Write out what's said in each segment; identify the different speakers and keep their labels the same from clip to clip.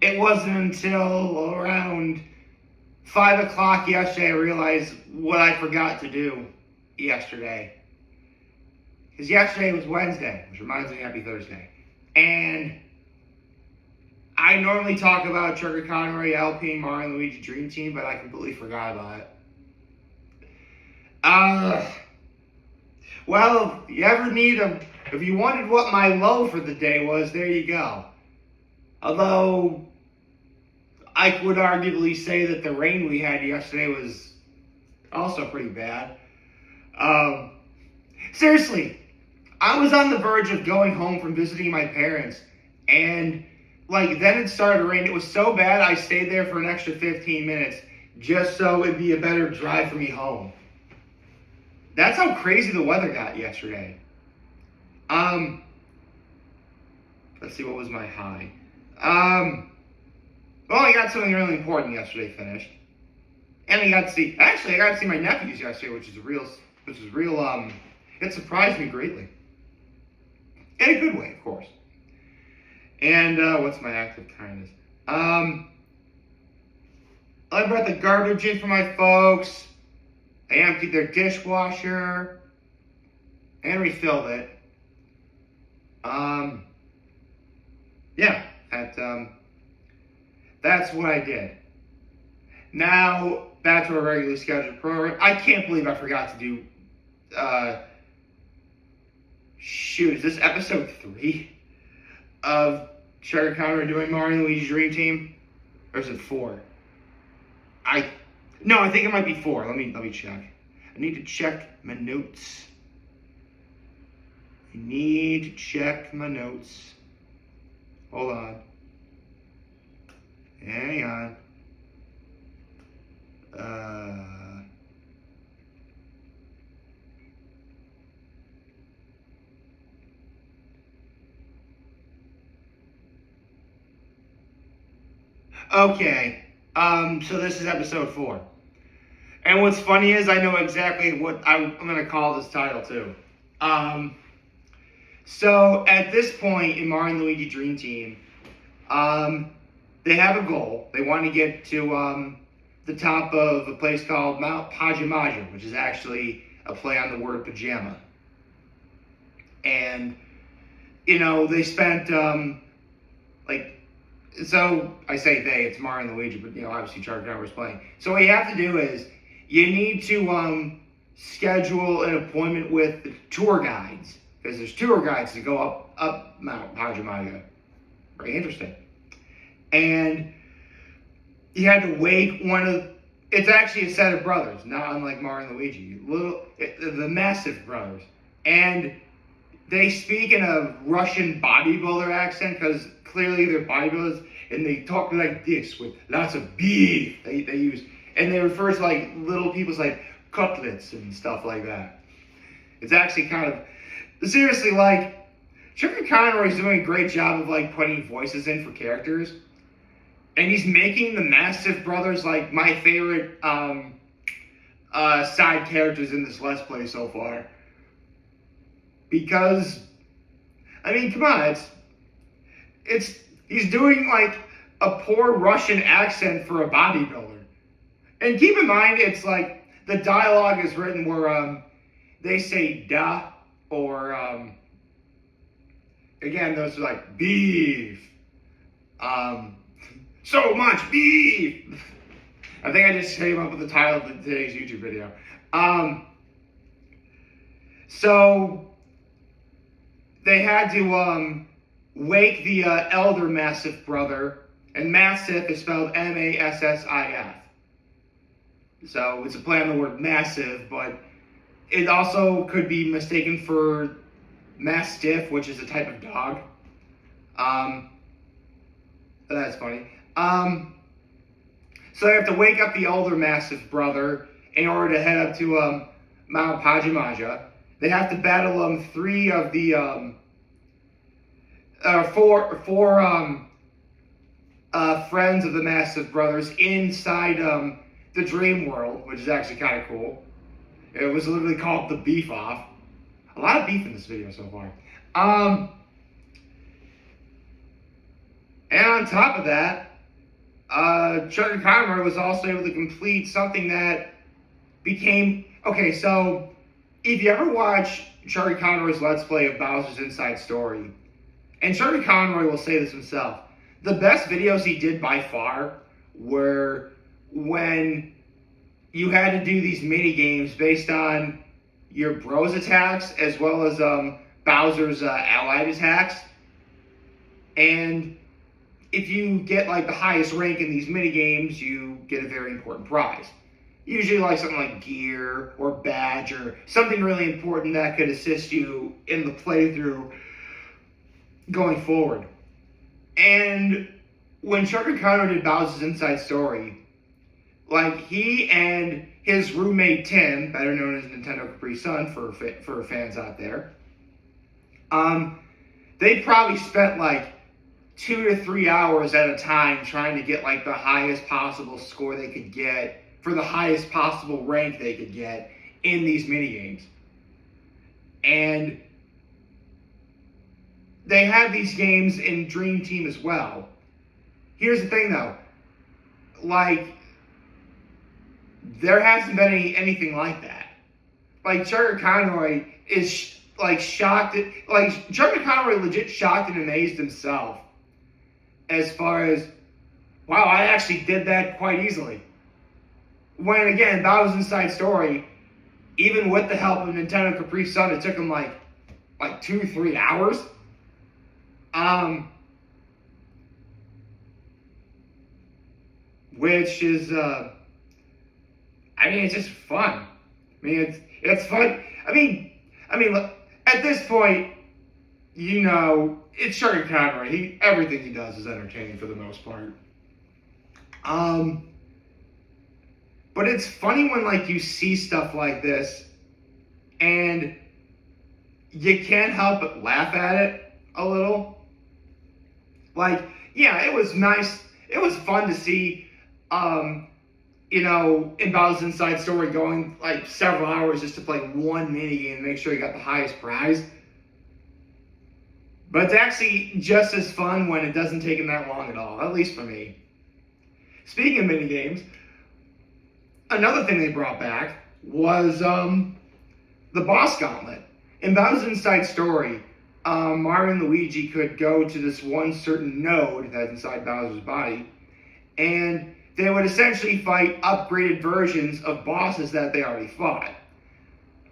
Speaker 1: It wasn't until around 5 o'clock yesterday I realized what I forgot to do yesterday. Because yesterday was Wednesday, which reminds me happy Thursday. And I normally talk about Chuggaaconroy, LPing, Mario Luigi Dream Team, but I completely forgot about it. Well, if you wondered what my low for the day was, there you go. Although, I would arguably say that the rain we had yesterday was also pretty bad. Seriously, I was on the verge of going home from visiting my parents, and then it started to rain. It was so bad, I stayed there for an extra 15 minutes, just so it'd be a better drive for me home. That's how crazy the weather got yesterday. Let's see, what was my high? Well, I got something really important yesterday finished. And I got to see my nephews yesterday, which is real, it surprised me greatly. In a good way, of course. And, what's my act of kindness? I brought the garbage in for my folks. I emptied their dishwasher and refilled it. Yeah, that's what I did. Now, back to our regularly scheduled program. I can't believe I forgot to do, is this episode 3 of Chuggaaconroy doing Mario Luigi Dream Team? Or is it 4? No, I think it might be 4. Let me check. I need to check my notes. Hold on. Hang on. Okay. So this is episode 4. And what's funny is I know exactly what I'm going to call this title too. So at this point in Mario Luigi Dream Team, they have a goal. They want to get to the top of a place called Mount Pajamaja, which is actually a play on the word pajama. And, they spent, so I say they, it's Mario and Luigi, but, obviously Chuggaaconroy's playing. So what you have to do is, you need to schedule an appointment with the tour guides, because there's tour guides to go up Mount Pajamaja. Very interesting. And you had to wake it's actually a set of brothers, not unlike Mario and Luigi, the massive brothers. And they speak in a Russian bodybuilder accent, because clearly they're bodybuilders, and they talk like this with lots of beef. They use, and they refer to little people's cutlets and stuff like that. It's actually kind of, seriously, Chuggaaconroy's doing a great job of putting voices in for characters. And he's making the Massive Brothers my favorite side characters in this Let's Play so far. Because, come on, he's doing a poor Russian accent for a bodybuilder. And keep in mind, it's the dialogue is written where they say da, or again, those are beef. So much beef! I think I just came up with the title of today's YouTube video. So they had to wake the elder Massive brother, and Massive is spelled Massif. So it's a play on the word massive, but it also could be mistaken for Mastiff, which is a type of dog. That's funny. So they have to wake up the older Massive brother in order to head up to Mount Pajamaja. They have to battle 3 of the four friends of the Massive brothers inside the dream world, which is actually kind of cool. It was literally called the Beef Off. A lot of beef in this video so far. And on top of that, Chuggaaconroy was also able to complete something that became... Okay, so if you ever watch Chuggaaconroy's Let's Play of Bowser's Inside Story, and Chuggaaconroy will say this himself, the best videos he did by far were when you had to do these mini games based on your bro's attacks as well as Bowser's allied attacks. And if you get like the highest rank in these mini games, you get a very important prize. Usually like something like gear or badge or something really important that could assist you in the playthrough going forward. And when Chuggaaconroy did Bowser's Inside Story, like he and his roommate Tim, better known as Nintendo Capri Sun for fans out there, they probably spent like 2 to 3 hours at a time trying to get like the highest possible score they could get for the highest possible rank they could get in these minigames. And they have these games in Dream Team as well. Here's the thing though, like, there hasn't been anything like that. Like, Chuggaaconroy is like shocked at, like, Chuggaaconroy legit shocked and amazed himself as far as, wow, I actually did that quite easily. When again, Bowser's Inside Story, even with the help of Nintendo Capri Sun, it took him like 2-3 hours. Which is, I mean, it's just fun. I mean, it's fun. I mean, look, at this point, you know, it's Chuggaaconroy. Everything he does is entertaining for the most part. But it's funny when like you see stuff like this, and you can't help but laugh at it a little. Like, yeah, it was nice. It was fun to see, you know, in Bowser's Inside Story going like several hours just to play one minigame and make sure you got the highest prize. But it's actually just as fun when it doesn't take him that long at all, at least for me. Speaking of minigames, another thing they brought back was the boss gauntlet. In Bowser's Inside Story, Mario and Luigi could go to this one certain node that's inside Bowser's body, and they would essentially fight upgraded versions of bosses that they already fought.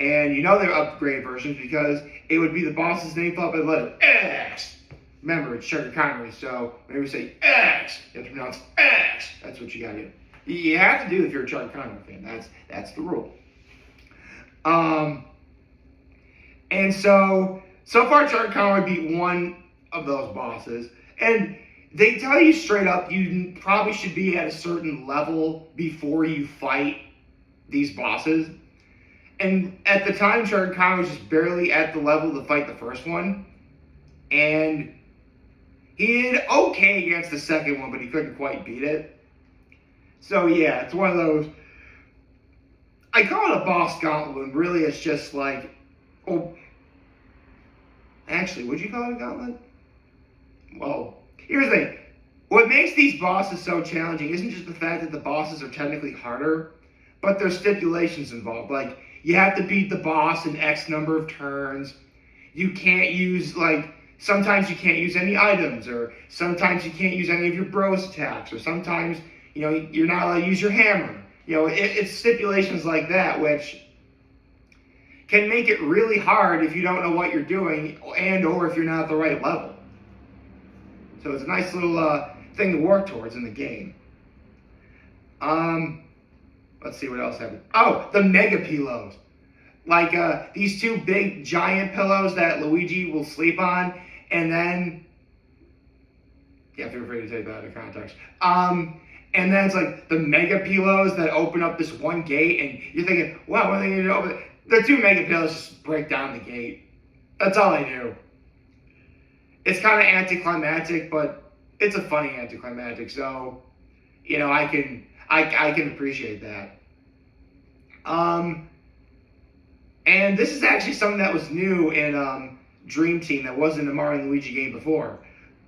Speaker 1: And you know they're upgraded versions because it would be the boss's name followed by the letter X. Remember, it's Chuggaaconroy, so when we say X, you have to pronounce X. That's what you gotta do. You have to do if you're a Chuggaaconroy fan. That's the rule. And so far Chuggaaconroy beat one of those bosses, and they tell you straight up you probably should be at a certain level before you fight these bosses. And at the time, Chuggaaconroy was just barely at the level to fight the first one, and he did okay against the second one, but he couldn't quite beat it. So yeah, it's one of those, I call it a boss gauntlet, and really it's just like, oh, actually, would you call it a gauntlet? Well, here's the thing. What makes these bosses so challenging isn't just the fact that the bosses are technically harder, but there's stipulations involved. Like, you have to beat the boss in X number of turns. You can't use, like, sometimes you can't use any items, or sometimes you can't use any of your bros attacks, or sometimes, you know, you're not allowed to use your hammer. You know, it's stipulations like that, which can make it really hard if you don't know what you're doing and or if you're not at the right level. So it's a nice little thing to work towards in the game. Let's see what else happened. Oh, the mega pillows. Like these two big giant pillows that Luigi will sleep on, and then, yeah, feel free to take that out of context. And then it's like the mega pillows that open up this one gate, and you're thinking, wow, what are they going to open? The two mega pillows just break down the gate. That's all they do. It's kind of anticlimactic, but it's a funny anticlimactic, so, you know, I can appreciate that. And this is actually something that was new in Dream Team that wasn't a Mario and Luigi game before.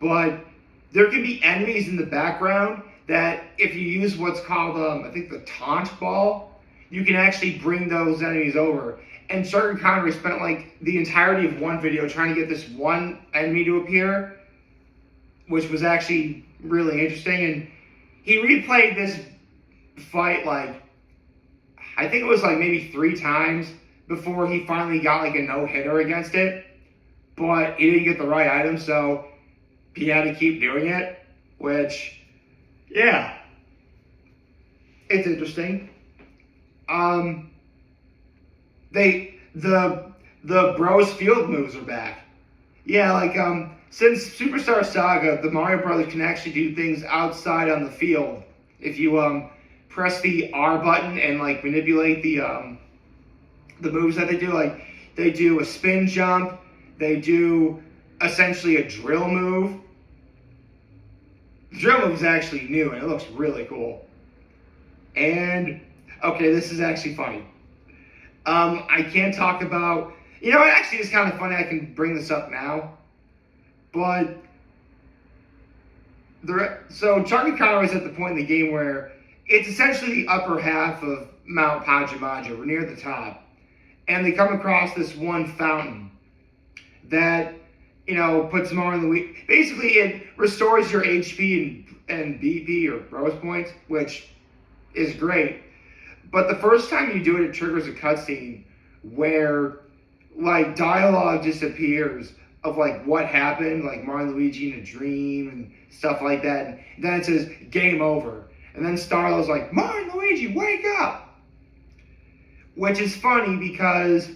Speaker 1: But there can be enemies in the background that if you use what's called, I think the taunt ball, you can actually bring those enemies over. And Chuggaaconroy spent like the entirety of one video trying to get this one enemy to appear, which was actually really interesting. And he replayed this fight like, I think it was like maybe 3 times before he finally got like a no-hitter against it. But he didn't get the right item, so he had to keep doing it, which, yeah, it's interesting. The Bros Field moves are back. Yeah, like, since Superstar Saga, the Mario Brothers can actually do things outside on the field. If you, press the R button and, like, manipulate the moves that they do, like, they do a spin jump, they do essentially a drill move. The drill move is actually new, and it looks really cool. And, okay, this is actually funny. I can't talk about, it actually is kind of funny I can bring this up now, but, so Chuggaaconroy is at the point in the game where it's essentially the upper half of Mount Pajamaja. We're near the top, and they come across this one fountain that, puts Mario Luigi, basically it restores your HP and BP or Bros points, which is great. But the first time you do it, it triggers a cutscene where, like, dialogue disappears of, like, what happened, like Mario Luigi in a dream and stuff like that. And then it says, game over. And then Starlo's like, Mario Luigi, wake up! Which is funny because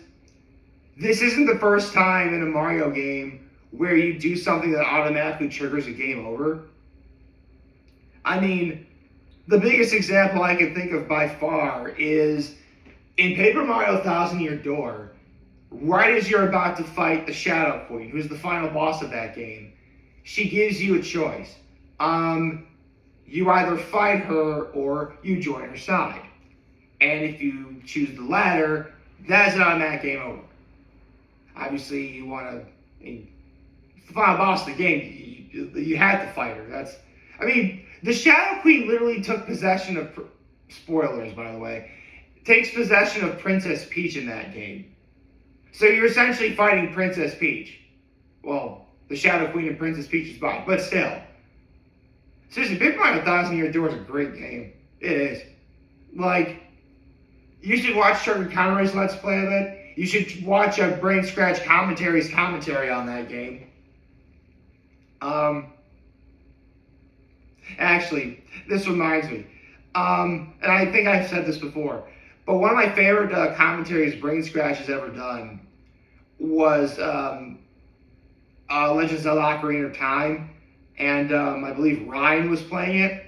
Speaker 1: this isn't the first time in a Mario game where you do something that automatically triggers a game over. I mean, the biggest example I can think of by far is in Paper Mario 1000 Year Door, right as you're about to fight the Shadow Queen, who's the final boss of that game, she gives you a choice. You either fight her or you join her side. And if you choose the latter, that's an automatic game over. Obviously, you want to, it's the final boss of the game, you had to fight her. The Shadow Queen literally took possession of, spoilers by the way, takes possession of Princess Peach in that game. So you're essentially fighting Princess Peach. Well, the Shadow Queen and Princess Peach's body, but still. Seriously, Paper Mario 1000 Year Door is a great game. It is. Like, you should watch Chuggaaconroy's Let's Play of it. You should watch a Brain Scratch Commentary's commentary on that game. Actually, this reminds me, and I think I've said this before, but one of my favorite commentaries Brain Scratch has ever done was Legend of Zelda: Ocarina of Time, and I believe Ryan was playing it,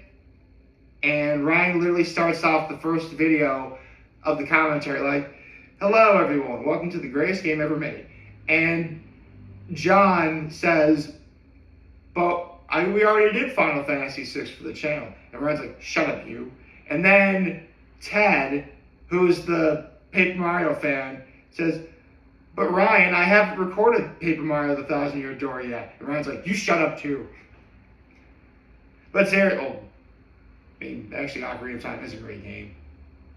Speaker 1: and Ryan literally starts off the first video of the commentary like, hello everyone, welcome to the greatest game ever made, and John says, but we already did Final Fantasy VI for the channel. And Ryan's like, shut up, you. And then Ted, who's the Paper Mario fan, says, but Ryan, I haven't recorded Paper Mario the 1000 Year Door yet. And Ryan's like, you shut up too. But actually Ocarina of Time is a great game.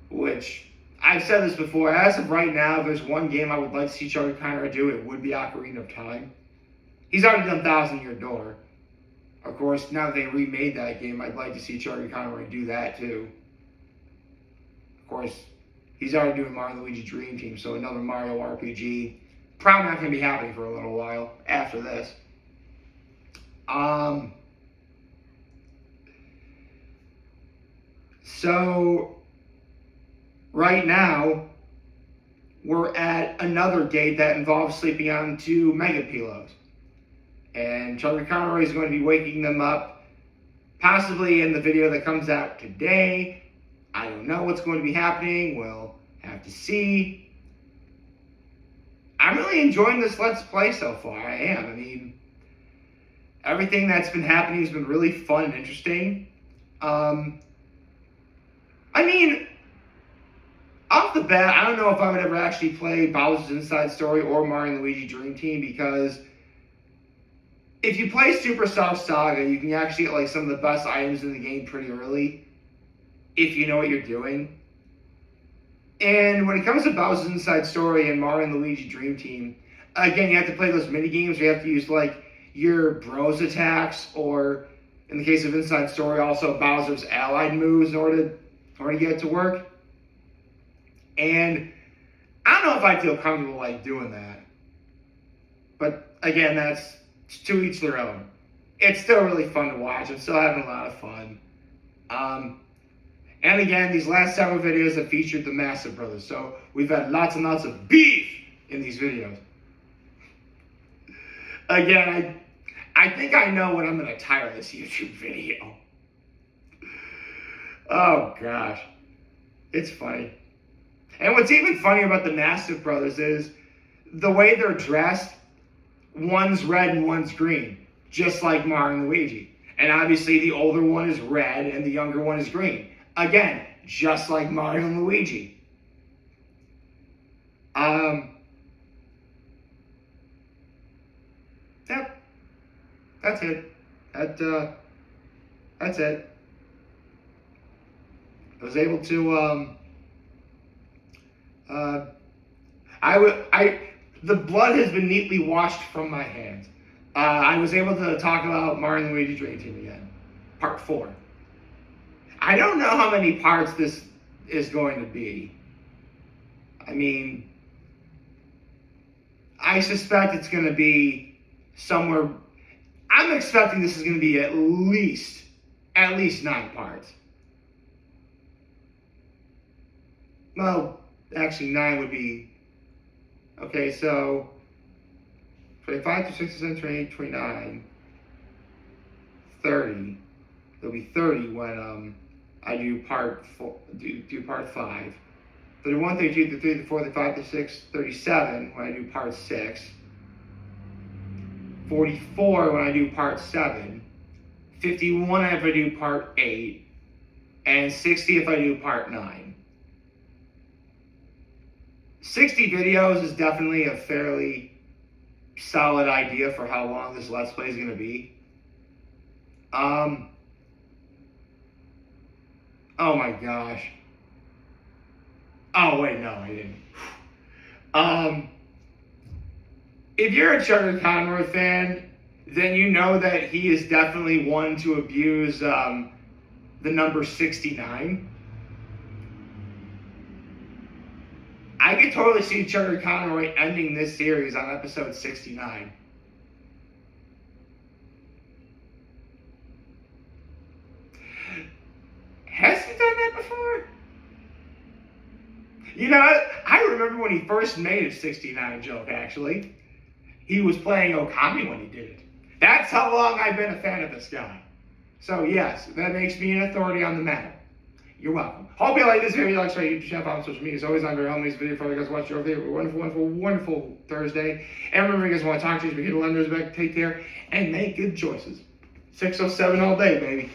Speaker 1: Which, I've said this before, as of right now, if there's one game I would like to see Chuggaaconroy do, it would be Ocarina of Time. He's already done 1000 Year Door. Of course, now that they remade that game, I'd like to see Chuggaaconroy do that too. Of course, he's already doing Mario Luigi Dream Team, so another Mario RPG. Probably not going to be happening for a little while after this. So, right now, we're at another gate that involves sleeping on 2 Mega Pilos. And Chuggaaconroy is going to be waking them up, possibly in the video that comes out today. I don't know what's going to be happening. We'll have to see. I'm really enjoying this Let's Play so far. I am. Everything that's been happening has been really fun and interesting. Off the bat, I don't know if I would ever actually play Bowser's Inside Story or Mario and Luigi Dream Team because if you play Superstar Saga, you can actually get like some of the best items in the game pretty early, if you know what you're doing. And when it comes to Bowser's Inside Story and Mario and Luigi Dream Team, again, you have to play those mini games. You have to use like your bros attacks, or in the case of Inside Story, also Bowser's allied moves in order to get it to work. And I don't know if I feel comfortable like doing that. But again, that's to each their own. It's still really fun to watch. I'm still having a lot of fun. And again, these last several videos have featured the Massive Brothers. So we've had lots and lots of beef in these videos. Again, I think I know what I'm going to title this YouTube video. Oh, gosh. It's funny. And what's even funnier about the Massive Brothers is the way they're dressed. One's red and one's green, just like Mario and Luigi. And obviously the older one is red and the younger one is green. Again, just like Mario and Luigi. Yep. That's it. That's it. I was able to, the blood has been neatly washed from my hands. I was able to talk about Mario and Luigi Dream Team again. Part 4. I don't know how many parts this is going to be. I mean, I suspect it's going to be somewhere. I'm expecting this is going to be at least 9 parts. Well, actually 9 would be, okay, so 25 to 67, 28, 29, 30. There'll be 30 when I do part 4, do part 5. 31, 32, 33, 34, 35, 36, 37 when I do part 6. 44 when I do part 7. 51 if I do part 8. And 60 if I do part 9. 60 videos is definitely a fairly solid idea for how long this Let's Play is going to be. Oh my gosh. Oh wait, no, I didn't. If you're a Chuggaaconroy fan, then you know that he is definitely one to abuse the number 69. I could totally see Chuggaaconroy ending this series on episode 69. Has he done that before? You know, I remember when he first made his 69 joke, actually. He was playing Okami when he did it. That's how long I've been a fan of this guy. So yes, that makes me an authority on the matter. You're welcome. Hope you like this video. Like, share, YouTube channel, follow on social media. As always, I'm very humble. This video for you guys watch your video. Wonderful, wonderful, wonderful Thursday. And remember, you guys want to talk to you, hit the lenders back. Take care and make good choices. 607 all day, baby.